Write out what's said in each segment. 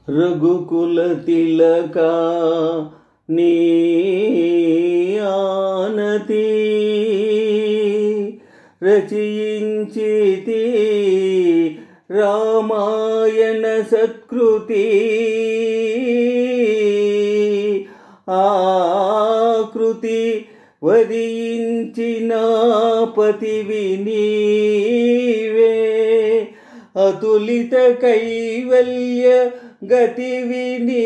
రఘుకుల తిలక నీ ఆనతి రచయించితి రామాయణ సత్కృతి ఆకృతి వరించిన పతివి నీవే అతులిత కైవల్య గతివి నీవే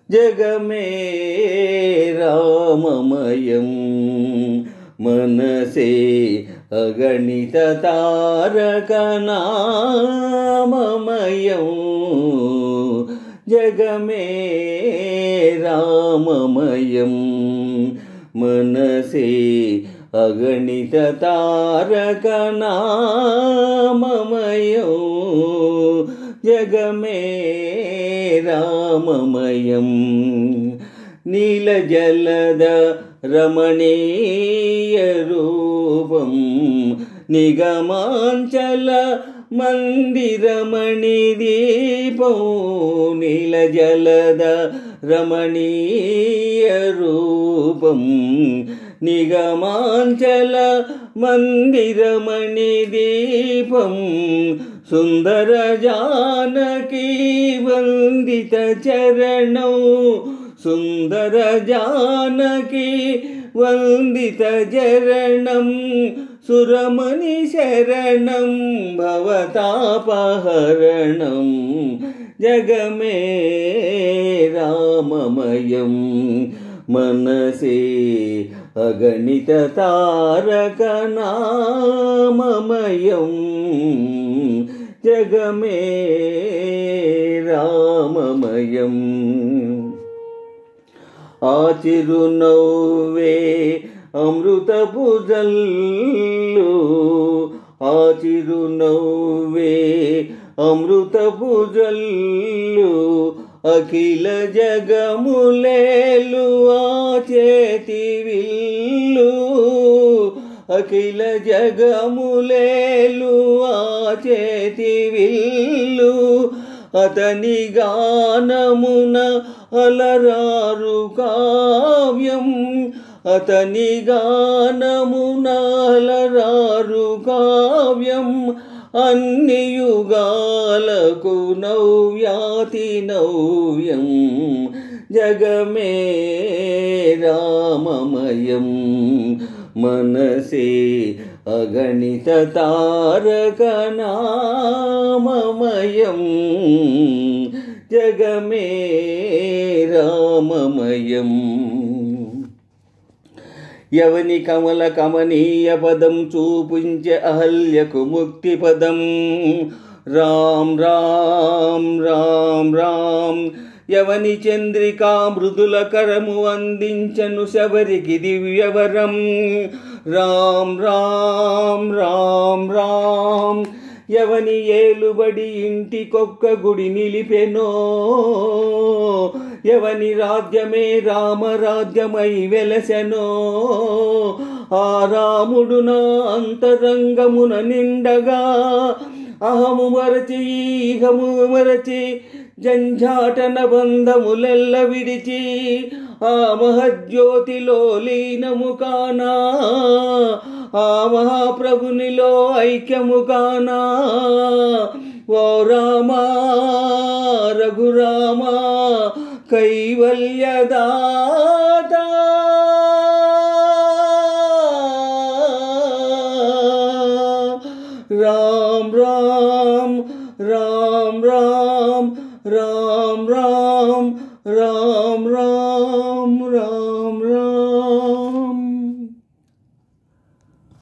జగమే రామమయం మనసే అగణిత తారక నామమయం జగమే రామమయం మనసే అగణిత తారక నామమయం జగమే రామమయం నీలజలద రమణీయ రూపం నిగమాంచల మందిరమణి దీపం నీలజలద రమణీయ రూపం నిగమాంచల మందిరమణి దీపం సుందర జానకి వందిత చరణం సుందర జానకి వందిత చరణం సురమణి శరణం భవతాపహరణం జగమే రామమయం మనసే అగణిత తారక నామమయం జగమే రామమయం ఆ చిరునవ్వే అమృతపు జల్లు ఆ చిరునవ్వే అమృతపు జల్లు అఖిల జగములేలు ఆ చేతి విల్లు అఖిల జగములేలు ఆ చేతి విల్లు అతని గానమున అలరారు కావ్యం అతని గానమున అలరారు కావ్యం అన్ని యుగాలకు నవ్యాతి నవ్యం జగమే రామమయం మనసే అగణిత తారక నామమయం జగమే రామమయం యవని కమల కమనీయ పదం చూపించే అహల్యకు ముక్తి పదం రామ్ రామ్ రామ్ రామ్ యవని చంద్రికా మృదుల కరము అందించను శబరికి దివ్యవరం రామ్ రామ్ రామ్ రామ్ యవని ఏలుబడి ఇంటికొక్క గుడి నిలిపెనో యవని రాజ్యమే రామరాజ్యమై వెలసెనో ఆ రాముడు నా అంతరంగమున నిండగా అహము మరచి ఈహము మరచి జంఝాటన బంధములెల్ల విడిచి ఆ మహజ్యోతిలో లీనము కానా ఆ మహాప్రభునిలో ఐక్యము కానా ఓ రామా రఘురామా కైవల్యదాత రామ్ రామ్ రామ్ రామ్ రామ్ రామ్ రామ్ రామ్ రామ్